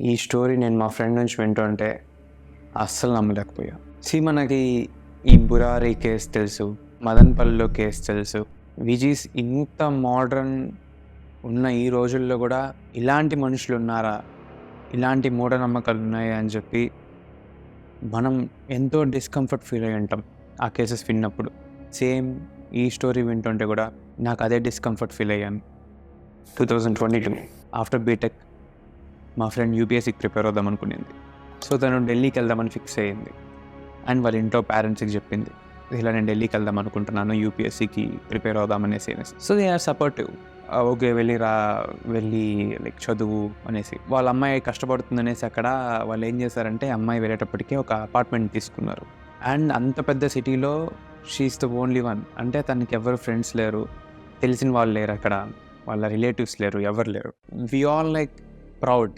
ఈ స్టోరీ నేను మా ఫ్రెండ్ నుంచి వింటుంటే అస్సలు నమ్మలేకపోయా. మనకి ఈ బురారి కేసు తెలుసు, మదన్పల్లిలో కేసు తెలుసు. విజీస్ ఇంత మోడ్రన్ ఉన్న ఈ రోజుల్లో కూడా ఇలాంటి మనుషులు ఉన్నారా, ఇలాంటి మూఢనమ్మకాలు ఉన్నాయా అని చెప్పి మనం ఎంతో డిస్కంఫర్ట్ ఫీల్ అయ్యి ఉంటాం ఆ కేసెస్ విన్నప్పుడు. సేమ్ ఈ స్టోరీ వింటుంటే కూడా నాకు అదే డిస్కంఫర్ట్ ఫీల్ అయ్యాను. 2022 ఆఫ్టర్ బీటెక్ మా ఫ్రెండ్ యూపీఎస్సీకి ప్రిపేర్ అవుదాం అనుకునేది. సో తను ఢిల్లీకి వెళ్దామని ఫిక్స్ అయ్యింది. అండ్ వాళ్ళ ఇంట్లో పేరెంట్స్కి చెప్పింది, ఇలా నేను ఢిల్లీకి వెళ్దాం అనుకుంటున్నాను, యూపీఎస్సీకి ప్రిపేర్ అవుదామనేసి. So they are supportive. Okay వెళ్ళి లైక్ చదువు అనేసి. వాళ్ళ అమ్మాయి కష్టపడుతుందనేసి అక్కడ వాళ్ళు ఏం చేశారంటే అమ్మాయి వెళ్ళేటప్పటికే ఒక అపార్ట్మెంట్ తీసుకున్నారు. అండ్ అంత పెద్ద సిటీలో షీఈస్ ద ఓన్లీ వన్. అంటే తనకి ఎవరు ఫ్రెండ్స్ లేరు, తెలిసిన వాళ్ళు లేరు, అక్కడ వాళ్ళ రిలేటివ్స్ లేరు, ఎవరు లేరు. వి ఆల్ లైక్ ప్రౌడ్,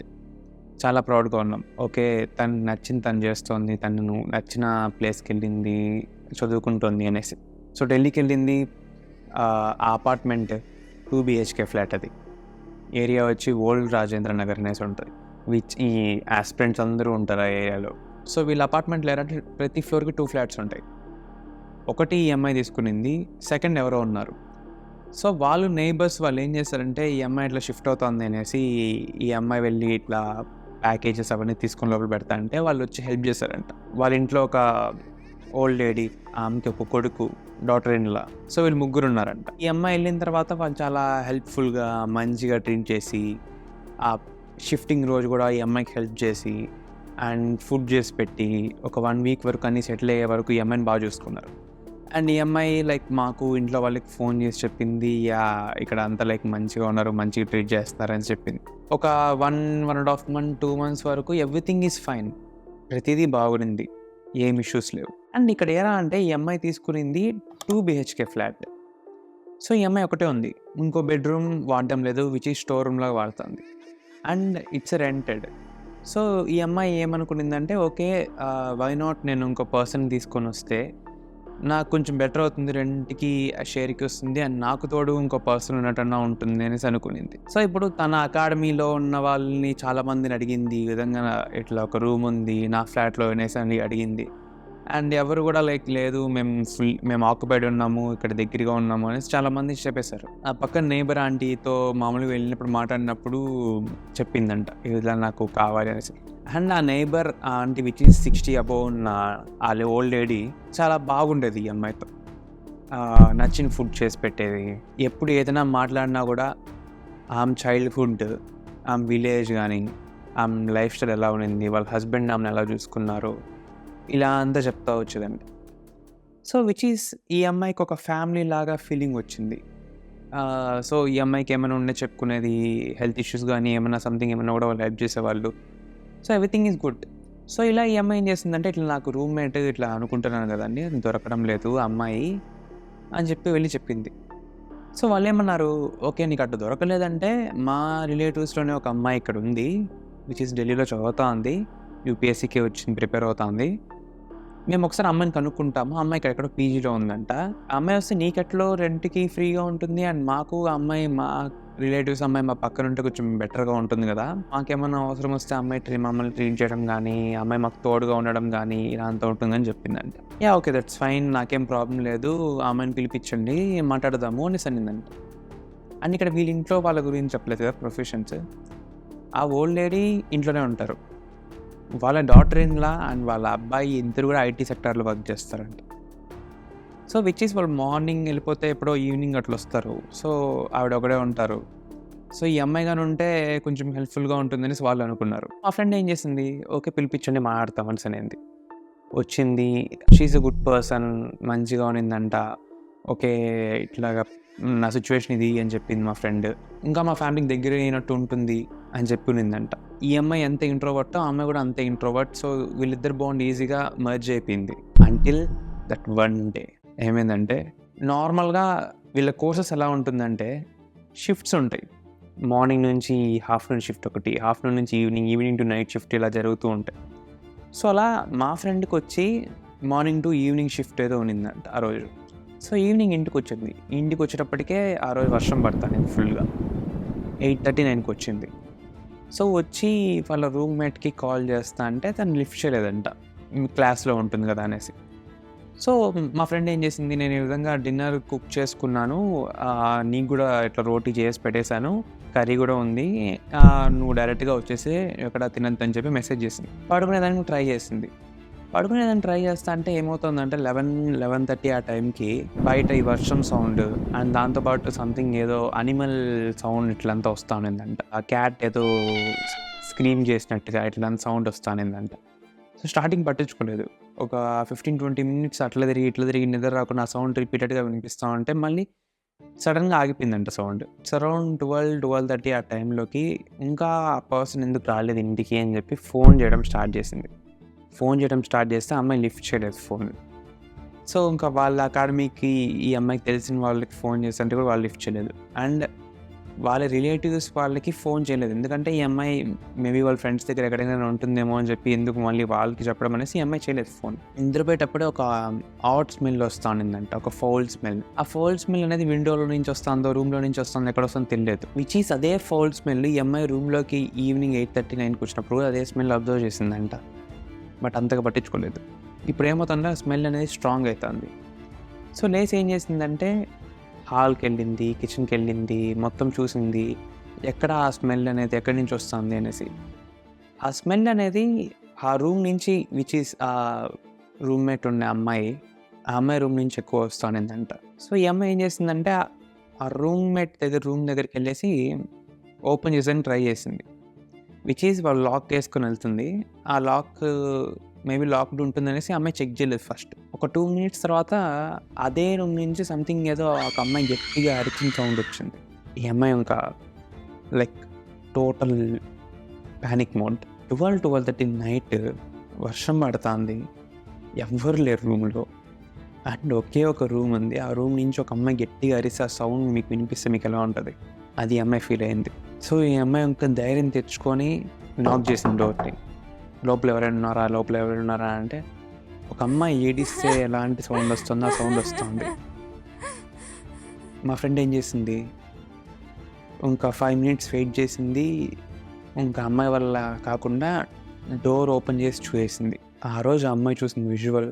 చాలా ప్రౌడ్గా ఉన్నాం. ఓకే తను నచ్చింది తను చేస్తోంది, తను నచ్చిన ప్లేస్కి వెళ్ళింది, చదువుకుంటుంది అనేసి. సో ఢిల్లీకి వెళ్ళింది. ఆ అపార్ట్మెంట్ 2 BHK ఫ్లాట్. అది ఏరియా వచ్చి ఓల్డ్ రాజేంద్ర నగర్ అనేసి ఉంటుంది. ఈ ఆస్పిరెంట్స్ అందరూ ఉంటారు ఆ ఏరియాలో. సో వీళ్ళ అపార్ట్మెంట్లో ఏంటంటే ప్రతి ఫ్లోర్కి 2 ఫ్లాట్స్ ఉంటాయి. ఒకటి ఈఎంఐ తీసుకునింది, సెకండ్ ఎవరో ఉన్నారు. సో వాళ్ళు నైబర్స్ వాళ్ళు ఏం చేస్తారంటే ఈ అమ్మాయి ఇట్లా షిఫ్ట్ అవుతుంది అనేసి ఈ అమ్మాయి వెళ్ళి ఇట్లా ప్యాకేజెస్ అవన్నీ తీసుకొని లోపల పెడతా అంటే వాళ్ళు వచ్చి హెల్ప్ చేశారంట. వాళ్ళ ఇంట్లో ఒక ఓల్డ్ లేడీ, ఆమెకి ఒక కొడుకు, డాటర్ ఇన్లా. సో వీళ్ళు ముగ్గురు ఉన్నారంట. ఈ అమ్మాయి వెళ్ళిన తర్వాత వాళ్ళు చాలా హెల్ప్ఫుల్గా మంచిగా ట్రీట్ చేసి, ఆ షిఫ్టింగ్ రోజు కూడా ఈ అమ్మాయికి హెల్ప్ చేసి అండ్ ఫుడ్ చేసి పెట్టి ఒక 1 వీక్ వరకు అన్నీ సెటిల్ అయ్యే వరకు ఈ అమ్మాయిని బాగా చూసుకున్నారు. అండ్ ఈ అమ్మాయి లైక్ మాకు ఇంట్లో వాళ్ళకి ఫోన్ చేసి చెప్పింది, ఇక్కడ అంతా లైక్ మంచిగా ఉన్నారు, మంచిగా ట్రీట్ చేస్తున్నారని చెప్పింది. ఒక 1.5 month 2 months వరకు ఎవ్రీథింగ్ ఈజ్ ఫైన్, ప్రతిదీ బాగుంది, ఏం ఇష్యూస్ లేవు. అండ్ ఇక్కడ ఎలా అంటే ఈ అమ్మాయి తీసుకునింది 2 BHK ఫ్లాట్. సో ఈ అమ్మాయి ఒకటే ఉంది, ఇంకో బెడ్రూమ్ వాడడం లేదు, విచ్ ఈ స్టోర్ రూమ్ లాగా వాడుతుంది. And it's rented. సో ఈ అమ్మాయి ఏమనుకునిందంటే ఓకే వై నాట్, నేను ఇంకో పర్సన్ తీసుకొని వస్తే నాకు కొంచెం బెటర్ అవుతుంది, రెంట్కి షేర్కి వస్తుంది, అండ్ నాకు తోడు ఇంకో పర్సన్ ఉన్నట్టన్నా ఉంటుంది అనేసి అనుకునింది. సో ఇప్పుడు తన అకాడమీలో ఉన్న వాళ్ళని చాలామందిని అడిగింది, ఈ విధంగా ఇట్లా ఒక రూమ్ ఉంది నా ఫ్లాట్లో అనేసి అని అడిగింది. అండ్ ఎవరు కూడా లైక్ లేదు, మేము ఆక్యుపైడ్ ఉన్నాము, ఇక్కడ దగ్గరగా ఉన్నాము అనేసి చాలామంది చెప్పేశారు. ఆ పక్కన నేబర్ ఆంటీతో మామూలుగా వెళ్ళినప్పుడు మాట్లాడినప్పుడు చెప్పిందంట ఇలా నాకు కావాలి అనేసి. అండ్ ఆ neighbour aunty which is 60 above ఉన్న ఆ ఓల్డ్ లేడీ చాలా బాగుండేది ఈ అమ్మాయితో. నచ్చిన ఫుడ్ చేసి పెట్టేది. ఎప్పుడు ఏదైనా మాట్లాడినా కూడా ఆమె చైల్డ్హుడ్, ఆమె విలేజ్ కానీ ఆమె లైఫ్ స్టైల్ ఎలా ఉన్నింది, వాళ్ళ హస్బెండ్ ఆమెను ఎలా చూసుకున్నారు, ఇలా అంతా చెప్తా వచ్చేదండి. సో విచ్ ఈస్ ఈ అమ్మాయికి ఒక ఫ్యామిలీ లాగా ఫీలింగ్ వచ్చింది. సో ఈ అమ్మాయికి ఏమైనా ఉండే చెప్పుకునేది, హెల్త్ ఇష్యూస్ కానీ ఏమైనా సంథింగ్ ఏమైనా కూడా వాళ్ళు హెల్ప్ చేసేవాళ్ళు. So everything is good. So ఇలా ఈ అమ్మాయి ఏం చేస్తుందంటే ఇట్లా నాకు రూమ్మేట్ ఇట్లా అనుకుంటున్నాను కదండి, అది దొరకడం లేదు అమ్మాయి అని చెప్పి వెళ్ళి చెప్పింది. సో వాళ్ళు ఏమన్నారు, ఓకే నీకు అట్లా దొరకలేదంటే మా రిలేటివ్స్లోనే ఒక అమ్మాయి ఇక్కడ ఉంది, విచ్ ఈస్ ఢిల్లీలో చదువుతూ ఉంది, యూపీఎస్సీకి వచ్చింది, ప్రిపేర్ అవుతా ఉంది, మేము ఒకసారి అమ్మాయిని కనుక్కుంటాము, అమ్మాయి ఎక్కడో పీజీలో ఉందంట, అమ్మాయి వస్తే నీకెట్లో రెంట్కి ఫ్రీగా ఉంటుంది, అండ్ మాకు అమ్మాయి మా రిలేటివ్స్ అమ్మాయి మా పక్కన ఉంటే కొంచెం బెటర్గా ఉంటుంది కదా, మాకేమైనా అవసరం వస్తే అమ్మాయి మమ్మల్ని ట్రీట్ చేయడం కానీ అమ్మాయి మాకు తోడుగా ఉండడం కానీ ఇలా అంతా ఉంటుందని చెప్పిందంట. ఓకే దట్స్ ఫైన్, నాకేం ప్రాబ్లం లేదు, అమ్మాయిని పిలిపించండి మాట్లాడదాము అనేసి అనిందంట. అండ్ ఇక్కడ వీళ్ళ ఇంట్లో వాళ్ళ గురించి చెప్పలేదు కదా ప్రొఫెషన్స్. ఆ ఓల్డ్ లేడీ ఇంట్లోనే ఉంటారు, వాళ్ళ డాటర్ ఇన్లా అండ్ వాళ్ళ అబ్బాయి ఇద్దరు కూడా ఐటీ సెక్టార్లో వర్క్ చేస్తారంట. సో విచ్ ఈస్ వాళ్ళు మార్నింగ్ వెళ్ళిపోతే ఎప్పుడో ఈవినింగ్ అట్లా వస్తారు. సో ఆవిడ ఒకడే ఉంటారు. సో ఈ అమ్మాయి కానీ ఉంటే కొంచెం హెల్ప్ఫుల్గా ఉంటుందని వాళ్ళు అనుకున్నారు. మా ఫ్రెండ్ ఏం చేసింది, ఓకే పిలిపించండి మాట్లాడతామని అనేది వచ్చింది. షీఈస్ ఎ గుడ్ పర్సన్, మంచిగా ఉన్నిందంట. ఓకే ఇట్లాగా నా సిచ్యువేషన్ ఇది అని చెప్పింది మా ఫ్రెండ్. ఇంకా మా ఫ్యామిలీకి దగ్గర అయినట్టు ఉంటుంది అని చెప్పి ఉన్నిందంట. ఈ అమ్మాయి ఎంత ఇంట్రోవర్టో ఆ అమ్మాయి కూడా అంతే ఇంట్రోవర్ట్. సో వీళ్ళిద్దరు బాండ్ ఈజీగా మర్జ్ అయిపోయింది. అంటిల్ దట్ వన్ డే ఏమైందంటే, నార్మల్గా వీళ్ళ కోర్సెస్ ఎలా ఉంటుందంటే షిఫ్ట్స్ ఉంటాయి. మార్నింగ్ నుంచి ఆఫ్టర్నూన్ షిఫ్ట్ ఒకటి, ఆఫ్టర్నూన్ నుంచి ఈవినింగ్ టు నైట్ షిఫ్ట్ ఇలా జరుగుతూ ఉంటాయి. సో అలా మా ఫ్రెండ్కి వచ్చి మార్నింగ్ టు ఈవినింగ్ షిఫ్ట్ ఏదో ఉన్నిందంట ఆ రోజు. సో ఈవినింగ్ ఇంటికి వచ్చింది. ఇంటికి వచ్చేటప్పటికే ఆ రోజు వర్షం పడతాను ఫుల్గా. 8:30 9కి వచ్చింది. సో వచ్చి వాళ్ళ రూమ్మేట్కి కాల్ చేస్తా అంటే తను లిఫ్ట్ చేయలేదంట, క్లాస్లో ఉంటుంది కదా అనేసి. సో మా ఫ్రెండ్ ఏం చేసింది, నేను ఈ విధంగా డిన్నర్ కుక్ చేసుకున్నాను, నీకు కూడా ఇట్లా రోటీ చేసి పెట్టేశాను, కర్రీ కూడా ఉంది, నువ్వు డైరెక్ట్గా వచ్చేసి ఎక్కడ తినద్దని చెప్పి మెసేజ్ చేసింది. పడుకునేదానికి ట్రై చేసింది. పడుకునేదాన్ని ట్రై చేస్తా అంటే ఏమవుతుందంటే 11:30 ఆ టైంకి బయట ఈ వర్షం సౌండ్ అండ్ దాంతోపాటు సంథింగ్ ఏదో అనిమల్ సౌండ్ ఇట్లంతా వస్తూ ఉండిందంట. ఆ క్యాట్ ఏదో స్క్రీమ్ చేసినట్టుగా ఇట్లంతా సౌండ్ వస్తూ ఉండిందంట. సో స్టార్టింగ్ పట్టించుకోలేదు. ఒక 15-20 మినిట్స్ అట్లా తిరిగి నిద్ర రాకుండా ఆ సౌండ్ రిపీటెడ్గా వినిపిస్తూ ఉంటే మళ్ళీ సడన్గా ఆగిపోయిందంట సౌండ్. అరౌండ్ 12-12:30 ఆ టైంలోకి ఇంకా ఆ పర్సన్ ఎందుకు రాలేదు ఇంటికి అని చెప్పి ఫోన్ చేయడం స్టార్ట్ చేస్తే అమ్మాయి లిఫ్ట్ చేయలేదు ఫోన్. సో ఇంకా వాళ్ళ అకాడమీకి ఈ అమ్మాయికి తెలిసిన వాళ్ళకి ఫోన్ చేస్తుంటే కూడా వాళ్ళు లిఫ్ట్ చేయలేదు. అండ్ వాళ్ళ రిలేటివ్స్ వాళ్ళకి ఫోన్ చేయలేదు, ఎందుకంటే ఈ అమ్మాయి మేబీ వాళ్ళ ఫ్రెండ్స్ దగ్గర ఎక్కడైనా ఉంటుందేమో అని చెప్పి ఎందుకు మళ్ళీ వాళ్ళకి చెప్పడం అనేసి ఈ అమ్మాయి చేయలేదు ఫోన్. నిద్రపోయేటప్పుడే ఒక ఆట్ స్మెల్ వస్తూ ఉండిందంట, ఒక ఫౌల్ స్మెల్. ఆ ఫౌల్ స్మెల్ అనేది విండోలో నుంచి వస్తుందో రూమ్లో నుంచి వస్తుందో ఎక్కడ వస్తుందో తెలియలేదు. విచ్ ఈస్ అదే ఫౌల్ స్మెల్ ఈ అమ్మాయి రూమ్లోకి ఈవినింగ్ 8:39కి వచ్చినప్పుడు అదే స్మెల్ అబ్జర్వ్ చేసిందంట. బట్ అంతగా పట్టించుకోలేదు. ఇప్పుడు ఏమవుతుందో స్మెల్ అనేది స్ట్రాంగ్ అవుతుంది. సో లేసి ఏం చేసిందంటే హాల్కి వెళ్ళింది, కిచెన్కి వెళ్ళింది, మొత్తం చూసింది ఎక్కడ ఆ స్మెల్ అనేది ఎక్కడి నుంచి వస్తుంది అనేసి. ఆ స్మెల్ అనేది ఆ రూమ్ నుంచి విచ్ ఈస్ ఆ రూమ్మేట్ ఉండే అమ్మాయి, ఆ అమ్మాయి రూమ్ నుంచి ఎక్కువ వస్తుందంట. సో ఈ అమ్మాయి ఏం చేసిందంటే ఆ రూమ్ దగ్గరికి వెళ్ళేసి ఓపెన్ చేసేని ట్రై చేసింది. విచ్ ఈజ్ వాళ్ళు లాక్ వేసుకొని వెళ్తుంది. ఆ లాక్ మేబీ లాక్డ్ ఉంటుందనేసి అమ్మాయి చెక్ చేయలేదు ఫస్ట్. ఒక 2 మినిట్స్ తర్వాత అదే రూమ్ నుంచి సంథింగ్ ఏదో ఒక అమ్మాయి గట్టిగా అరిచిన సౌండ్ వచ్చింది. ఈ అమ్మాయి ఇంకా like total panic mode. 12-12:30 night వర్షం పడుతుంది, ఎవ్వరు లేరు రూమ్లో అండ్ ఒకే ఒక రూమ్ ఉంది. ఆ రూమ్ నుంచి ఒక అమ్మాయి గట్టిగా అరిసి ఆ సౌండ్ మీకు వినిపిస్తే మీకు ఎలా ఉంటుంది, అది అమ్మాయి ఫీల్ అయింది. సో ఈ అమ్మాయి ఇంకా ధైర్యం తెచ్చుకొని నాక్ చేసింది డోర్ని. లోపల ఎవరైనా ఉన్నారా అంటే ఒక అమ్మాయి ఏడిస్తే ఎలాంటి సౌండ్ వస్తుందో ఆ సౌండ్ వస్తుంది. మా ఫ్రెండ్ ఏం చేసింది, ఇంకా 5 మినిట్స్ వెయిట్ చేసింది. ఇంకా అమ్మాయి వల్ల కాకుండా డోర్ ఓపెన్ చేసి చూసేసింది. ఆ రోజు అమ్మాయి చూసిన విజువల్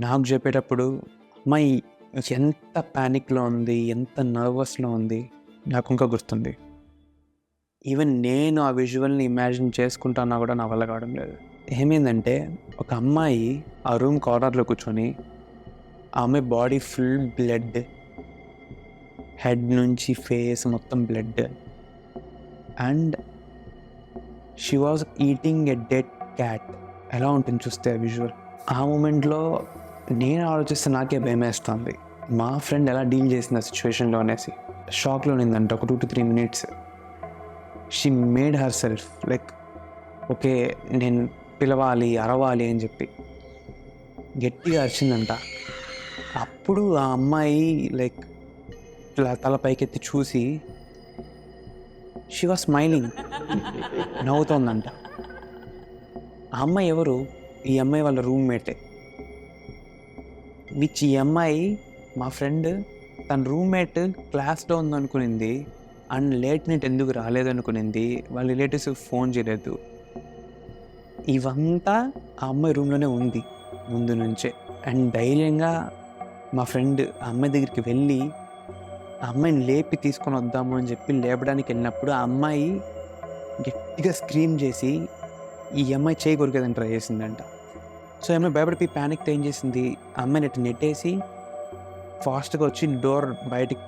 నాకు చెప్పేటప్పుడు అమ్మాయి ఎంత ప్యానిక్లో ఉంది, ఎంత నర్వస్లో ఉంది నాకు ఇంకా గుర్తుంది. ఈవెన్ నేను ఆ విజువల్ని ఇమాజిన్ చేసుకుంటానా కూడా నా వల్ల కావడం లేదు. ఏమైందంటే ఒక అమ్మాయి ఆ రూమ్ కార్నర్లో కూర్చొని, ఆ అమ్మాయి బాడీ ఫుల్ బ్లడ్, హెడ్ నుంచి ఫేస్ మొత్తం blood, and she was eating a dead cat. ఎలా ఉంటుంది చూస్తే ఆ విజువల్. ఆ మూమెంట్లో నేను ఆలోచిస్తే నాకే భయం వేస్తుంది, మా ఫ్రెండ్ ఎలా డీల్ చేసింది ఆ సిచ్యువేషన్లో అనేసి. షాక్లో నిందంట ఒక 2-3 minutes. She made her self like okay నేను పిలవాలి, అరవాలి అని చెప్పి గట్టిగా అరిచిందంట. అప్పుడు ఆ అమ్మాయి లైక్ ఇట్లా తల పైకెత్తి చూసి షీ వాజ్ స్మైలింగ్, నవ్వుతోందంట. ఆ అమ్మాయి ఎవరు, ఈ అమ్మాయి వాళ్ళ రూమ్మేటే. విచ్ ఈ అమ్మాయి మా ఫ్రెండ్ తన రూమ్మేట్ క్లాస్లో ఉందనుకునింది అండ్ లేట్ నైట్ ఎందుకు రాలేదనుకునింది, వాళ్ళ రిలేటివ్స్కి ఫోన్ చేయలేదు. ఇవంతా ఆ అమ్మాయి రూమ్లోనే ఉంది ముందు నుంచే. అండ్ ధైర్యంగా మా ఫ్రెండ్ ఆ అమ్మాయి దగ్గరికి వెళ్ళి ఆ అమ్మాయిని లేపి తీసుకొని వద్దాము అని చెప్పి లేపడానికి వెళ్ళినప్పుడు ఆ అమ్మాయి గట్టిగా స్క్రీమ్ చేసి ఈ అమ్మాయి చేయి కొరికేదని ట్రై చేసిందంట. సో అమ్మాయి భయపడిపోయి ప్యానిక్ ఏం చేసింది, ఆ అమ్మాయిని నెట్టేసి ఫాస్ట్గా వచ్చి డోర్ బయటికి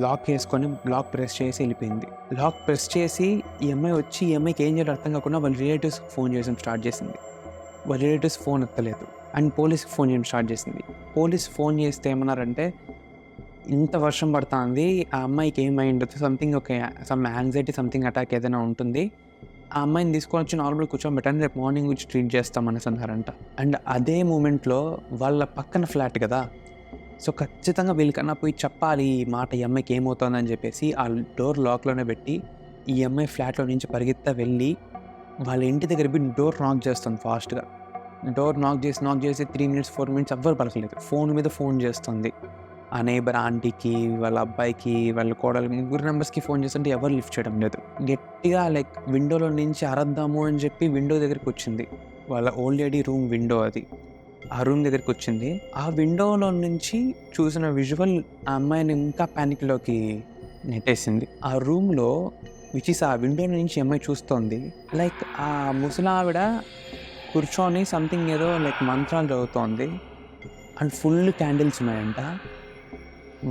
లాక్ వేసుకొని లాక్ ప్రెస్ చేసి వెళ్ళిపోయింది. లాక్ ప్రెస్ చేసి ఈ అమ్మాయి వచ్చి ఈ అమ్మాయికి ఏం చేయాలో అర్థం కాకుండా వాళ్ళ రిలేటివ్స్కి ఫోన్ చేయడం స్టార్ట్ చేసింది. వాళ్ళ రిలేటివ్స్ ఫోన్ ఎత్తలేదు అండ్ పోలీస్కి ఫోన్ చేయడం స్టార్ట్ చేసింది. పోలీస్ ఫోన్ చేస్తే ఏమన్నారంటే ఇంత వర్షం పడుతుంది, ఆ అమ్మాయికి ఏమైంది, సంథింగ్ ఒక సమ్ యాంగ్జైటీ సంథింగ్ అటాక్ ఏదైనా ఉంటుంది, ఆ అమ్మాయిని తీసుకొని వచ్చి నార్మల్ కూర్చోబెట్టండి, రేపు మార్నింగ్ వచ్చి ట్రీట్ చేస్తామనేసి అన్నారంట. అండ్ అదే మూమెంట్లో వాళ్ళ పక్కన ఫ్లాట్ కదా, సో ఖచ్చితంగా వీళ్ళకన్నా పోయి చెప్పాలి ఈ మాట, ఈ అమ్మాయికి ఏమవుతుందని చెప్పేసి ఆ డోర్ లాక్లోనే పెట్టి ఈ అమ్మాయి ఫ్లాట్లో నుంచి పరిగెత్తా వెళ్ళి వాళ్ళ ఇంటి దగ్గర పోయి డోర్ నాక్ చేస్తుంది ఫాస్ట్గా. డోర్ నాక్ చేసి 3 మినిట్స్ 4 మినిట్స్ ఎవ్వరు పలకలేదు. ఫోన్ మీద ఫోన్ చేస్తుంది. ఆ నైబర్ ఆంటీకి, వాళ్ళ అబ్బాయికి, వాళ్ళ కోడలికి, ముగ్గురు మెంబర్స్‌కి ఫోన్ చేస్తుంటే ఎవరు లిఫ్ట్ చేయడం లేదు. గట్టిగా లైక్ విండోలో నుంచి అరద్దాము అని చెప్పి విండో దగ్గరికొచ్చింది. వాళ్ళ ఓల్డ్ లేడీ రూమ్ విండో అది. ఆ రూమ్ దగ్గరికొచ్చింది. ఆ విండోలో నుంచి చూసిన విజువల్ ఆ అమ్మాయిని ఇంకా పానిక్‌లోకి నెట్టేసింది. ఆ రూమ్‌లో ఆ విండో నుంచి ఈ అమ్మాయి చూస్తోంది. లైక్ ఆ ముసలావిడ కూర్చొని సంథింగ్ ఏదో లైక్ మంత్రాలు చదువుతోంది. అండ్ ఫుల్ క్యాండిల్స్ ఉన్నాయంట.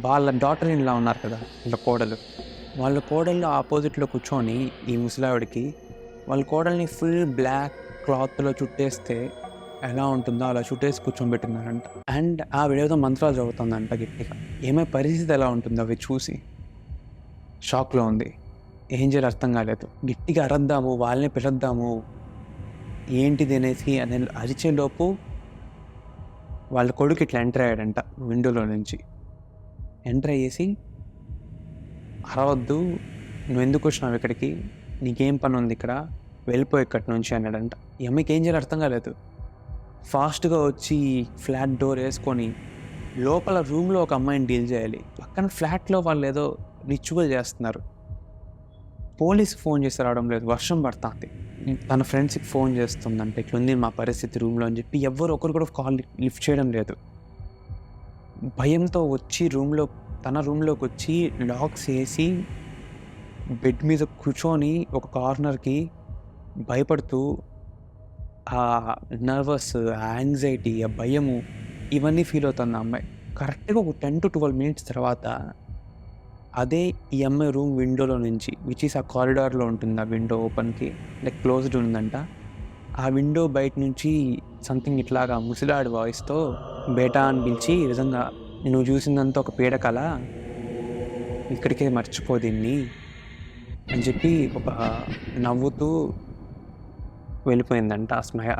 వాళ్ళ డాటర్ ఇన్ లా ఉన్నారు కదా! వాళ్ళ కోడలు ఆపోజిట్‌లో కూర్చొని ఈ ముసలావిడకి వాళ్ళ కోడల్ని ఫుల్ బ్లాక్ క్లాత్‌లో చుట్టేస్తే ఎలా ఉంటుందో అలా చుట్టేసి కూర్చోబెట్టున్నారంట. అండ్ ఆవిడేదో మంత్రాలు చదువుతుందంట గట్టిగా. ఈమె పరిస్థితి ఎలా ఉంటుందో అవి చూసి షాక్‌లో ఉంది. ఏం చేయాలో అర్థం కాలేదు. గట్టిగా అరద్దాము, వాళ్ళని పిలుద్దాము, ఏంటిది అనేసి అని అరిచేలోపు వాళ్ళ కొడుకు ఇట్లా ఎంటర్ అయ్యాడంట విండోలో నుంచి. ఎంటర్ అయ్యేసి, "అరవద్దు, నువ్వెందుకు వచ్చినావు ఇక్కడికి? నీకేం పని ఉంది ఇక్కడ? వెళ్ళిపో ఇక్కడి నుంచి" అన్నాడంట. ఈ అమ్మాయికి ఏం చేయాలో అర్థం కాలేదు. ఫాస్ట్‌గా వచ్చి ఫ్లాట్ డోర్ వేసుకొని లోపల రూమ్‌లో ఒక అమ్మాయిని డీల్ చేయాలి. పక్కన ఫ్లాట్‌లో వాళ్ళు ఏదో రిచువల్ చేస్తున్నారు. పోలీస్‌కి ఫోన్ చేసి రావడం లేదు. వర్షం పడతాంది. తన ఫ్రెండ్స్‌కి ఫోన్ చేస్తుందంట. ఇట్లుంది మా పరిస్థితి రూమ్‌లో అని చెప్పి ఎవ్వరు ఒకరు కూడా కాల్ లిఫ్ట్ చేయడం లేదు. భయంతో వచ్చి తన రూమ్‌లోకి వచ్చి లాక్స్ వేసి బెడ్ మీద కూర్చొని ఒక కార్నర్‌కి భయపడుతూ ఆ నర్వస్, ఆ యాంగ్జైటీ, ఆ భయము ఇవన్నీ ఫీల్ అవుతుంది ఆ అమ్మాయి. కరెక్ట్‌గా ఒక 10-12 మినిట్స్ తర్వాత అదే ఈ అమ్మాయి రూమ్ విండోలో నుంచి ఆ కారిడార్‌లో ఉంటుంది. ఆ విండో ఓపెన్‌కి లైక్ క్లోజ్డ్ ఉందంట. ఆ విండో బయట నుంచి సంథింగ్ ఇట్లాగా ముసలాడి వాయిస్‌తో బేటా అని పిలిచి, నిజంగా నువ్వు చూసిందంతా ఒక పీడకల, ఇక్కడికే మర్చిపో దీన్ని అని చెప్పి ఒక నవ్వుతూ వెళ్ళిపోయిందంట.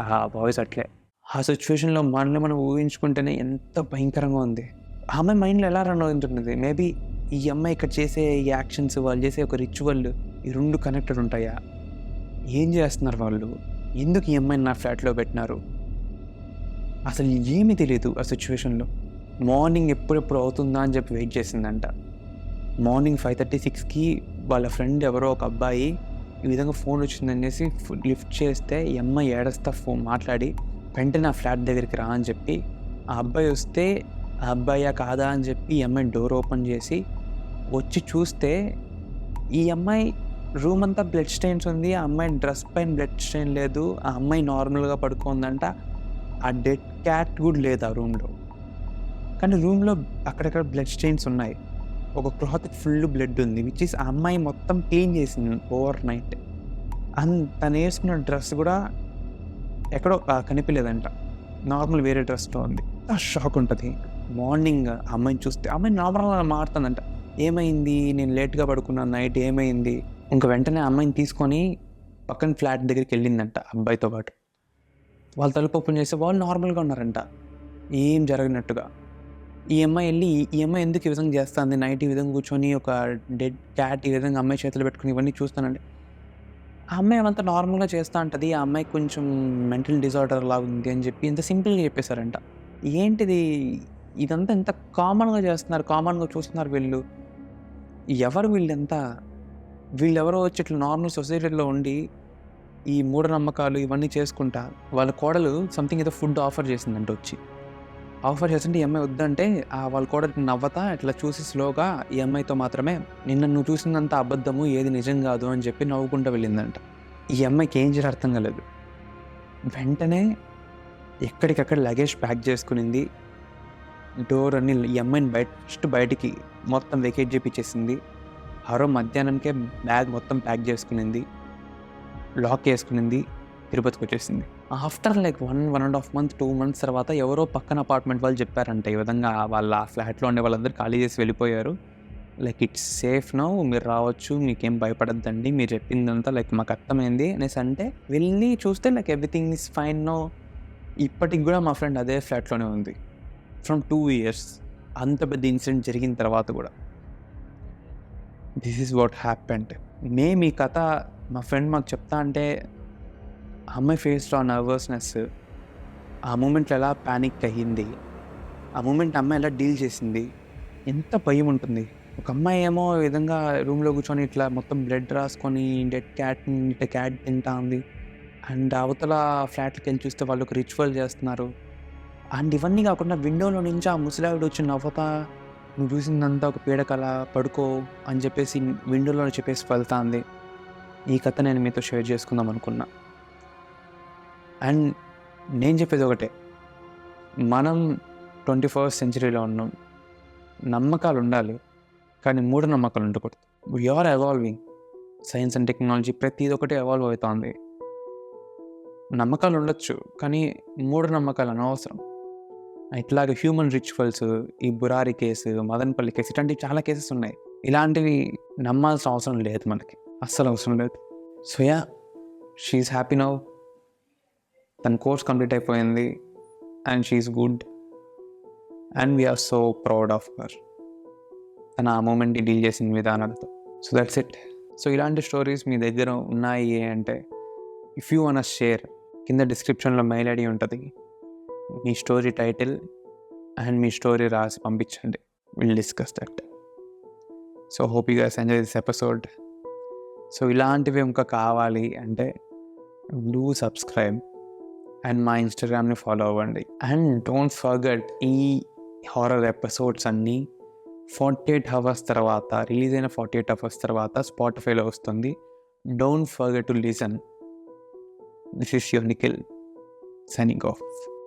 ఆ వాయిస్ అట్లే. ఆ సిచ్యువేషన్‌లో మనల్ని మనం ఊహించుకుంటేనే ఎంత భయంకరంగా ఉంది. ఆ అమ్మాయి మైండ్‌లో ఎలా రన్ అవుతుంటుంది? మేబీ ఈ అమ్మాయి ఇక్కడ చేసే ఈ యాక్షన్స్, వాళ్ళు చేసే ఒక రిచువల్, ఈ 2 కనెక్టెడ్ ఉంటాయా? ఏం చేస్తున్నారు వాళ్ళు? ఎందుకు ఈ అమ్మాయిని నా ఫ్లాట్‌లో పెట్టినారు? అసలు ఏమీ తెలీదు ఆ సిచ్యువేషన్‌లో. మార్నింగ్ ఎప్పుడెప్పుడు అవుతుందా అని చెప్పి వెయిట్ చేసిందంట. మార్నింగ్ 5:30-6కి వాళ్ళ ఫ్రెండ్ ఎవరో ఒక అబ్బాయి ఈ విధంగా ఫోన్ వచ్చిందనేసి లిఫ్ట్ చేస్తే ఈ అమ్మాయి ఏడుస్తా ఫోన్ మాట్లాడి వెంటనే నా ఫ్లాట్ దగ్గరికి రా అని చెప్పి, ఆ అబ్బాయి వస్తే ఆ అబ్బాయా కాదా అని చెప్పి ఈ అమ్మాయి డోర్ ఓపెన్ చేసి వచ్చి చూస్తే ఈ అమ్మాయి రూమ్ అంతా బ్లడ్ స్టెయిన్స్ ఉంది. ఆ అమ్మాయి డ్రెస్ పైన బ్లడ్ స్టెయిన్ లేదు. ఆ అమ్మాయి నార్మల్గా పడుకుందంట. ఆ డెడ్ క్యాట్ కూడా లేదు ఆ రూమ్లో. కానీ రూమ్లో అక్కడక్కడ బ్లడ్ స్టెయిన్స్ ఉన్నాయి. ఒక క్లాత్‌కి ఫుల్ బ్లడ్ ఉంది. ఆ అమ్మాయి మొత్తం క్లీన్ చేసింది ఓవర్ నైట్. అండ్ తను వేసుకున్న డ్రెస్ కూడా ఎక్కడో కనిపించలేదంట. నార్మల్ వేరే డ్రెస్‌లో ఉంది. షాక్ ఉంటుంది. మార్నింగ్ ఆ అమ్మాయిని చూస్తే అమ్మాయి నార్మల్‌గా మారుతుందంట. ఏమైంది? నేను లేట్‌గా పడుకున్నాను నైట్, ఏమైంది? ఇంక వెంటనే ఆ అమ్మాయిని తీసుకొని పక్కన ఫ్లాట్ దగ్గరికి వెళ్ళిందంట అబ్బాయితో పాటు. వాళ్ళు తలుపు ఓపెన్ చేస్తే వాళ్ళు నార్మల్‌గా ఉన్నారంట. ఏం జరగనట్టుగా. ఈ అమ్మాయి ఎందుకు ఈ విధంగా చేస్తుంది? నైట్ ఈ విధంగా కూర్చొని ఒక డెడ్ క్యాట్ ఈ విధంగా అమ్మాయి చేతులు పెట్టుకొని ఇవన్నీ చూస్తానంటే, ఆ అమ్మాయి అవంతా నార్మల్‌గా చేస్తా ఉంటది. ఆ అమ్మాయికి కొంచెం మెంటల్ డిజార్డర్ లాగా ఉంది అని చెప్పి ఇంత సింపుల్‌గా చెప్పేశారంట. ఏంటిది? ఇదంతా ఎంత కామన్‌గా చేస్తున్నారు, కామన్‌గా చూస్తున్నారు వీళ్ళు. ఎవరు వీళ్ళంతా? వీళ్ళెవరో వచ్చి ఇట్లా నార్మల్ సొసైటీలో ఉండి, ఈ మూఢనమ్మకాలు ఇవన్నీ చేసుకుంటా, వాళ్ళ కోడలు సంథింగ్ ఏదో ఫుడ్ ఆఫర్ చేసిందంట వచ్చి. ఆఫర్ చేస్తుంటే ఈ అమ్మాయి వద్దంటే వాళ్ళ కోడలికి నవ్వతా ఇట్లా చూసి స్లోగా ఈ అమ్మాయితో మాత్రమే, నిన్న నువ్వు చూసిందంతా అబద్ధము, ఏది నిజం కాదు అని చెప్పి నవ్వుకుంటూ వెళ్ళిందంట. ఈ అమ్మాయికి ఏం చేయాలో అర్థం కాలేదు. వెంటనే ఎక్కడికక్కడ లగేజ్ ప్యాక్ చేసుకునింది. డోర్ అన్ని ఈ అమ్మాయిని బయటికి మొత్తం వెకేట్ చేపించేసింది. మధ్యాహ్నంకే బ్యాగ్ మొత్తం ప్యాక్ చేసుకునింది. లాక్ వేసుకునింది. తిరుపతికి వచ్చేసింది. ఆఫ్టర్ లైక్ 1.5 మంత్ 2 మంత్స్ తర్వాత ఎవరో పక్కన అపార్ట్మెంట్ వాళ్ళు చెప్పారంట, ఈ విధంగా వాళ్ళ ఫ్లాట్లో ఉండే వాళ్ళందరూ ఖాళీ చేసి వెళ్ళిపోయారు. లైక్ ఇట్స్ సేఫ్ నౌ, మీరు రావచ్చు, మీకేం భయపడద్దండి, మీరు చెప్పిందంతా లైక్ మాకు అర్థమైంది అనేసి అంటే వెళ్ళి చూస్తే like everything is fine now. ఇప్పటికి కూడా మా ఫ్రెండ్ అదే ఫ్లాట్లోనే ఉంది ఫ్రమ్ 2 years. అంత పెద్ద ఇన్సిడెంట్ జరిగిన తర్వాత కూడా. This is what happened. ఈ కథ మా ఫ్రెండ్ మాకు చెప్తా అంటే ఆ అమ్మాయి ఫేస్లో ఆ నర్వస్నెస్, ఆ మూమెంట్లో ఎలా ప్యానిక్ అయ్యింది, ఆ మూమెంట్ అమ్మాయి ఎలా డీల్ చేసింది, ఎంత భయం ఉంటుంది. ఒక అమ్మాయి ఏమో ఈ విధంగా రూమ్‌లో కూర్చొని ఇట్లా మొత్తం బ్లడ్ రాసుకొని డెడ్ క్యాట్‌ని ఇట్లా క్యాట్ తింటా ఉంది. అండ్ అవతల ఫ్లాట్‌కెళ్ళి చూస్తే వాళ్ళు ఒక రిచువల్ చేస్తున్నారు. అండ్ ఇవన్నీ కాకుండా విండోలో నుంచి ఆ ముసలావిడ వచ్చి నవ్వుతా, "నువ్వు చూసిందంతా ఒక పీడకల, పడుకో" అని చెప్పేసి విండోలో చెప్పేసి వెళ్తాంది. ఈ కథ నేను మీతో షేర్ చేసుకుందాం అనుకున్నా. అండ్ నేను చెప్పేది ఒకటే, మనం 21st సెంచరీలో ఉన్నాం. నమ్మకాలు ఉండాలి, కానీ మూఢనమ్మకాలు ఉండకూడదు. We are evolving. Science and technology ప్రతిది ఒకటి ఎవాల్వ్ అవుతోంది. నమ్మకాలు ఉండొచ్చు, కానీ మూఢనమ్మకాలు అనవసరం. ఇట్లాగే హ్యూమన్ రిచువల్స్, ఈ బురారి కేసు, మదనపల్లి కేసు, ఇట్లాంటివి చాలా కేసెస్ ఉన్నాయి. ఇలాంటివి నమ్మాల్సిన అవసరం లేదు మనకి, అస్సలు అవసరం లేదు. So yeah, she is happy now. తన కోర్స్ కంప్లీట్ అయిపోయింది and she is good and we are so proud of her. తన ఆ మూమెంట్ని డీల్ చేసిన విధానాలతో. So that's it. సో ఇలాంటి స్టోరీస్ మీ దగ్గర ఉన్నాయి అంటే, ఇఫ్ యూ వాంట్ షేర్, కింద డిస్క్రిప్షన్లో మెయిల్ ఐడి ఉంటుంది. మీ స్టోరీ టైటిల్ అండ్ మీ స్టోరీ రాసి పంపించండి. Will discuss that. So hope you guys enjoy this episode. So ఇలాంటివి ఇంకా కావాలి అంటే డూ సబ్స్క్రైబ్ అండ్ మా ఇన్స్టాగ్రామ్ని ఫాలో అవ్వండి. అండ్ డోంట్ ఫర్గెట్, ఈ హారర్ ఎపిసోడ్స్ అన్నీ 48 hours తర్వాత, రిలీజ్ అయిన 48 hours తర్వాత స్పాటిఫైలో వస్తుంది. Don't forget to listen. This is your Nikhil signing off.